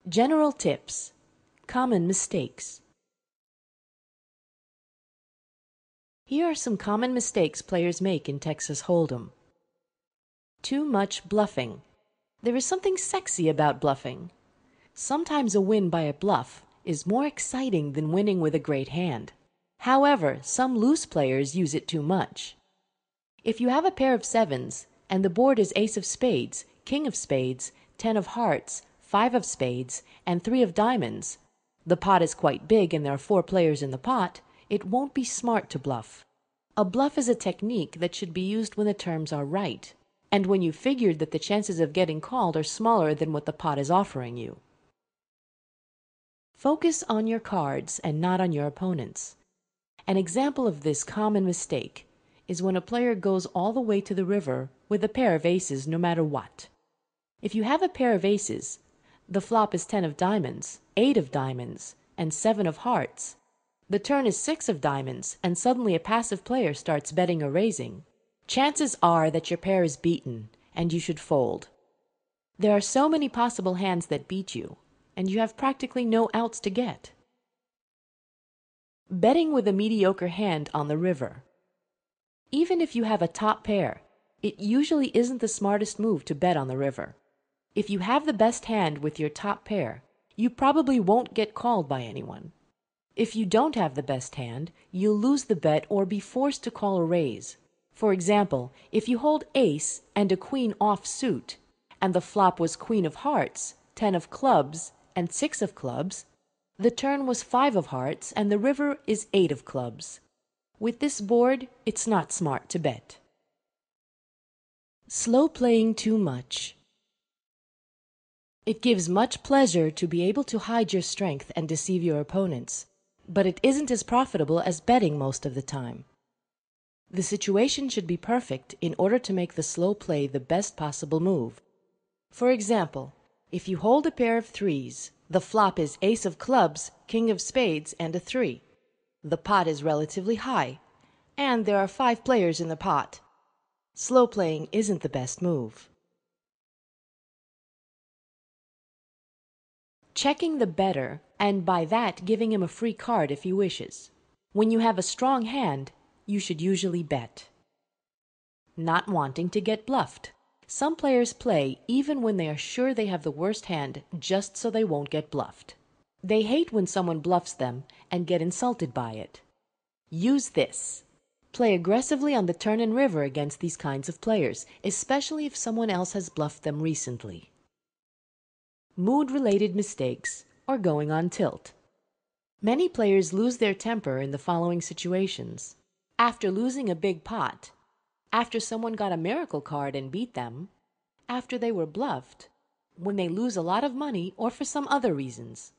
General tips. Common mistakes. Here are some common mistakes players make in Texas Hold'em. Too much bluffing. There is something sexy about bluffing. Sometimes a win by a bluff is more exciting than winning with a great hand. However, some loose players use it too much. If you have a pair of sevens and the board is ace of spades, king of spades, 10 of hearts, 5 of spades, and 3 of diamonds, the pot is quite big and there are 4 players in the pot, it won't be smart to bluff. A bluff is a technique that should be used when the terms are right, and when you figured that the chances of getting called are smaller than what the pot is offering you. Focus on your cards and not on your opponents. An example of this common mistake is when a player goes all the way to the river with a pair of aces no matter what. If you have a pair of aces, the flop is 10 of diamonds, 8 of diamonds, and 7 of hearts. The turn is 6 of diamonds, and suddenly a passive player starts betting or raising. Chances are that your pair is beaten, and you should fold. There are so many possible hands that beat you, and you have practically no outs to get. Betting with a mediocre hand on the river. Even if you have a top pair, it usually isn't the smartest move to bet on the river. If you have the best hand with your top pair, you probably won't get called by anyone. If you don't have the best hand, you'll lose the bet or be forced to call a raise. For example, if you hold ace and a queen off suit, and the flop was queen of hearts, 10 of clubs, and 6 of clubs, the turn was 5 of hearts and the river is 8 of clubs. With this board, it's not smart to bet. Slow playing too much. It gives much pleasure to be able to hide your strength and deceive your opponents, but it isn't as profitable as betting most of the time. The situation should be perfect in order to make the slow play the best possible move. For example, if you hold a pair of threes, the flop is ace of clubs, king of spades, and a 3. The pot is relatively high, and there are 5 players in the pot. Slow playing isn't the best move. Checking the bettor, and by that giving him a free card if he wishes. When you have a strong hand, you should usually bet. Not wanting to get bluffed. Some players play even when they are sure they have the worst hand just so they won't get bluffed. They hate when someone bluffs them and get insulted by it. Use this. Play aggressively on the turn and river against these kinds of players, especially if someone else has bluffed them recently. Mood-related mistakes or going on tilt. Many players lose their temper in the following situations. After losing a big pot, after someone got a miracle card and beat them, after they were bluffed, when they lose a lot of money, or for some other reasons.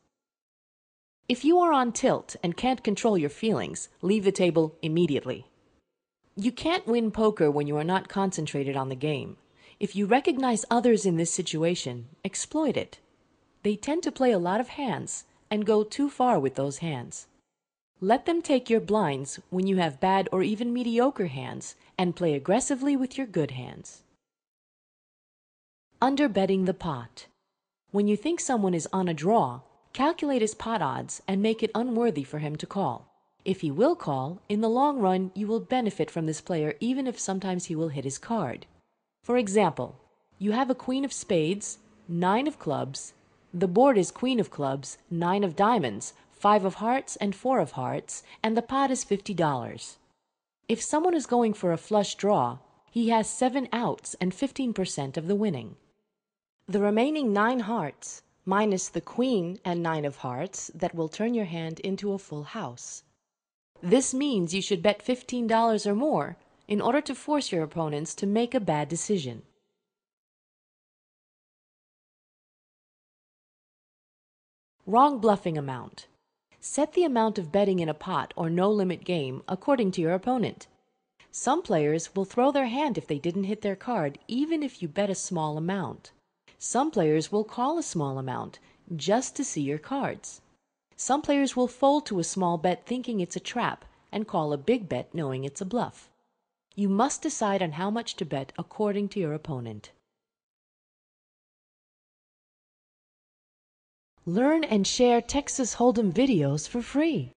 If you are on tilt and can't control your feelings, leave the table immediately. You can't win poker when you are not concentrated on the game. If you recognize others in this situation, exploit it. They tend to play a lot of hands and go too far with those hands. Let them take your blinds when you have bad or even mediocre hands and play aggressively with your good hands. Underbetting the pot. When you think someone is on a draw, calculate his pot odds and make it unworthy for him to call. If he will call, in the long run you will benefit from this player even if sometimes he will hit his card. For example, you have a queen of spades, 9 of clubs, the board is queen of clubs, 9 of diamonds, 5 of hearts, and 4 of hearts, and the pot is $50. If someone is going for a flush draw, he has 7 outs and 15% of the winning. The remaining 9 hearts, minus the queen and 9 of hearts, that will turn your hand into a full house. This means you should bet $15 or more in order to force your opponents to make a bad decision. Wrong bluffing amount. Set the amount of betting in a pot or no-limit game according to your opponent. Some players will throw their hand if they didn't hit their card, even if you bet a small amount. Some players will call a small amount just to see your cards. Some players will fold to a small bet thinking it's a trap and call a big bet knowing it's a bluff. You must decide on how much to bet according to your opponent. Learn and share Texas Hold'em videos for free.